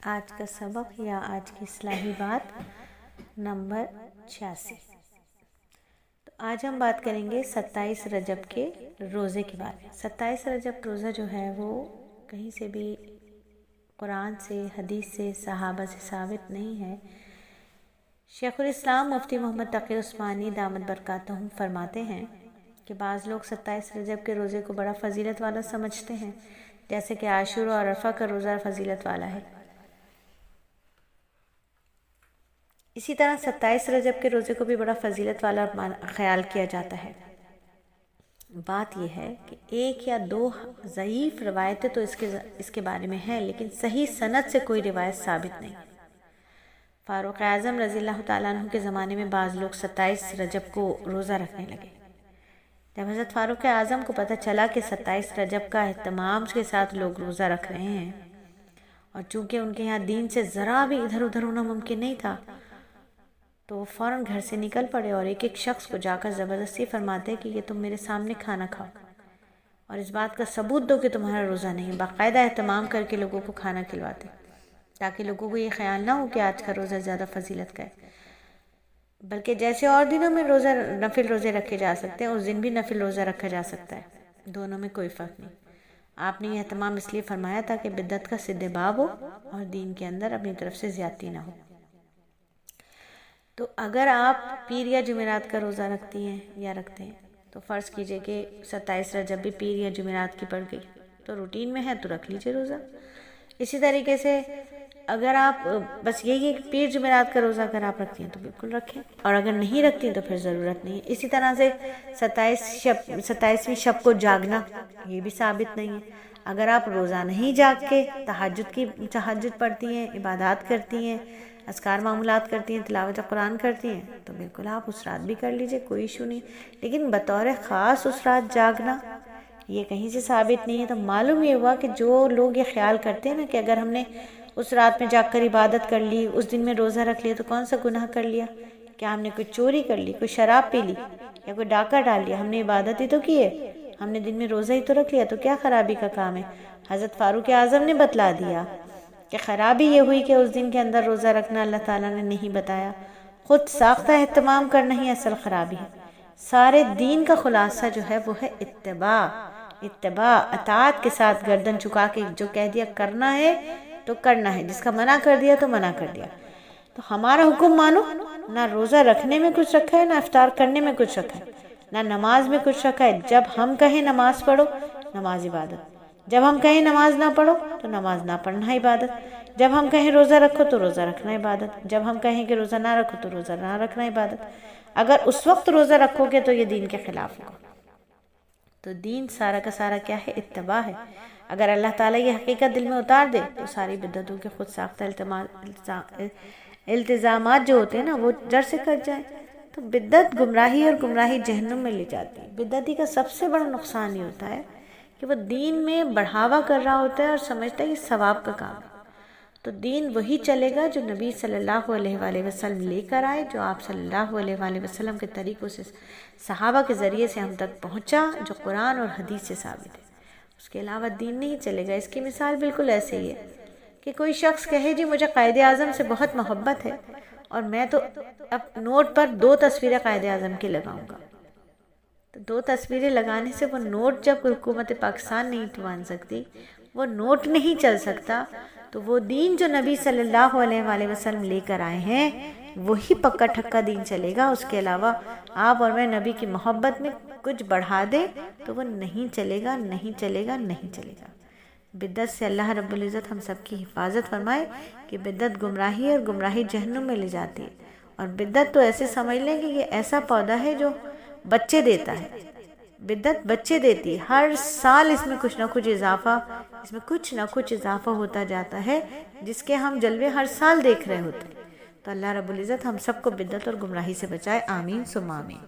آج کا سبق یا آج کی اصلاحی بات نمبر 86۔ تو آج ہم بات کریں گے 27 رجب کے روزے کے بارے میں۔ 27 رجب روزہ جو ہے وہ کہیں سے بھی قرآن سے، حدیث سے، صحابہ سے ثابت نہیں ہے۔ شیخ الاسلام مفتی محمد تقی عثمانی دامت برکاتہم فرماتے ہیں کہ بعض لوگ 27 رجب کے روزے کو بڑا فضیلت والا سمجھتے ہیں، جیسے کہ عاشور اور عرفہ کا روزہ فضیلت والا ہے۔ اسی طرح 27 رجب کے روزے کو بھی بڑا فضیلت والا خیال کیا جاتا ہے۔ بات یہ ہے کہ ایک یا دو ضعیف روایتیں تو اس کے بارے میں ہیں، لیکن صحیح سند سے کوئی روایت ثابت نہیں۔ فاروق اعظم رضی اللہ تعالیٰ عنہ کے زمانے میں بعض لوگ 27 رجب کو روزہ رکھنے لگے۔ جب حضرت فاروق اعظم کو پتہ چلا کہ 27 رجب کا اہتمام کے ساتھ لوگ روزہ رکھ رہے ہیں، اور چونکہ ان کے یہاں دین سے ذرا بھی ادھر ادھر ہونا ممکن نہیں تھا، تو وہ فوراً گھر سے نکل پڑے اور ایک ایک شخص کو جا کر زبردستی فرماتے کہ یہ تم میرے سامنے کھانا کھاؤ اور اس بات کا ثبوت دو کہ تمہارا روزہ نہیں۔ باقاعدہ اہتمام کر کے لوگوں کو کھانا کھلواتے تاکہ لوگوں کو یہ خیال نہ ہو کہ آج کا روزہ زیادہ فضیلت کا ہے، بلکہ جیسے اور دنوں میں نفل روزے رکھے جا سکتے ہیں، اس دن بھی نفل روزہ رکھا جا سکتا ہے، دونوں میں کوئی فرق نہیں۔ آپ نے یہ اہتمام اس لیے فرمایا تھا کہ بدعت کا سد باب ہو اور دین کے اندر اپنی طرف سے زیادتی نہ ہو۔ تو اگر آپ پیر یا جمعرات کا روزہ رکھتی ہیں یا رکھتے ہیں، تو فرض کیجئے کہ 27 رجب بھی پیر یا جمعرات کی پڑ گئی، تو روٹین میں ہے تو رکھ لیجئے روزہ۔ اسی طریقے سے اگر آپ بس یہی ہے کہ پیر جمعرات کا روزہ اگر آپ رکھتی ہیں تو بالکل رکھیں، اور اگر نہیں رکھتی تو پھر ضرورت نہیں ہے۔ اسی طرح سے 27ویں شب کو جاگنا یہ بھی ثابت نہیں ہے۔ اگر آپ روزہ نہیں جاگ کے تہجد پڑھتی ہیں، عبادات کرتی ہیں، اذکار معمولات کرتی ہیں، تلاوت قرآن کرتی ہیں، تو بالکل آپ اس رات بھی کر لیجئے، کوئی ایشو نہیں۔ لیکن بطور خاص اس رات جاگنا یہ کہیں سے ثابت نہیں ہے۔ تو معلوم یہ ہوا کہ جو لوگ یہ خیال کرتے ہیں نا کہ اگر ہم نے اس رات میں جاگ کر عبادت کر لی، اس دن میں روزہ رکھ لیا تو کون سا گناہ کر لیا؟ کیا ہم نے کوئی چوری کر لی، کوئی شراب پی لی یا کوئی ڈاکہ ڈال لیا؟ ہم نے عبادت ہی تو کی ہے، ہم نے دن میں روزہ ہی تو رکھ لیا، تو کیا خرابی کا کام ہے؟ حضرت فاروق اعظم نے بتلا دیا کہ خرابی یہ ہوئی کہ اس دن کے اندر روزہ رکھنا اللہ تعالیٰ نے نہیں بتایا، خود ساختہ اہتمام کرنا ہی اصل خرابی ہے۔ سارے دین کا خلاصہ جو ہے وہ ہے اتباع، اطاعت کے ساتھ گردن چکا کے جو کہہ دیا کرنا ہے تو کرنا ہے، جس کا منع کر دیا تو منع کر دیا۔ تو ہمارا حکم مانو، نہ روزہ رکھنے میں کچھ رکھا ہے، نہ افطار کرنے میں کچھ رکھا ہے، نہ نماز میں کچھ رکھا ہے۔ جب ہم کہیں نماز پڑھو، نماز عبادت، جب ہم کہیں نماز نہ پڑھو تو نماز نہ پڑھنا عبادت، جب ہم کہیں روزہ رکھو تو روزہ رکھنا عبادت، جب ہم کہیں کہ روزہ نہ رکھو تو روزہ نہ رکھنا عبادت۔ اگر اس وقت روزہ رکھو گے تو یہ دین کے خلاف ہوگا۔ تو دین سارا کا سارا کیا ہے؟ اتباع ہے۔ اگر اللہ تعالیٰ یہ حقیقت دل میں اتار دے تو ساری بدعتوں کے خود ساختہ التزامات جو ہوتے ہیں نا وہ جڑ سے کٹ جائیں۔ تو بدعت گمراہی اور گمراہی جہنم میں لے جاتی ہے۔ بدعتی کا سب سے بڑا نقصان یہ ہوتا ہے کہ وہ دین میں بڑھاوا کر رہا ہوتا ہے اور سمجھتا ہے یہ ثواب کا کام ہے۔ تو دین وہی چلے گا جو نبی صلی اللہ علیہ وآلہ وسلم لے کر آئے، جو آپ صلی اللہ علیہ وآلہ وسلم کے طریقوں سے صحابہ کے ذریعے سے ہم تک پہنچا، جو قرآن اور حدیث سے ثابت ہے۔ اس کے علاوہ دین نہیں چلے گا۔ اس کی مثال بالکل ایسے ہی ہے کہ کوئی شخص کہے جی مجھے قائد اعظم سے بہت محبت ہے اور میں تو اب نوٹ پر 2 تصویریں قائد اعظم کی لگاؤں گا۔ تو 2 تصویریں لگانے سے وہ نوٹ جب حکومت پاکستان نہیں مان سکتی، وہ نوٹ نہیں چل سکتا، تو وہ دین جو نبی صلی اللہ علیہ وآلہ وسلم لے کر آئے ہیں وہی پکا ٹھکا دین چلے گا۔ اس کے علاوہ آپ اور میں نبی کی محبت میں کچھ بڑھا دے تو وہ نہیں چلے گا، نہیں چلے گا، نہیں چلے گا۔ بدعت سے اللہ رب العزت ہم سب کی حفاظت فرمائے کہ بدعت گمراہی اور گمراہی جہنم میں لے جاتی ہے۔ اور بدعت تو ایسے سمجھ لیں کہ یہ ایسا پودا ہے جو بچے دیتا ہے۔ بدعت بچے دیتی ہے، ہر سال اس میں کچھ نہ کچھ اضافہ ہوتا جاتا ہے، جس کے ہم جلوے ہر سال دیکھ رہے ہوتے ہیں۔ تو اللہ رب العزت ہم سب کو بدعت اور گمراہی سے بچائے، آمین ثم آمین۔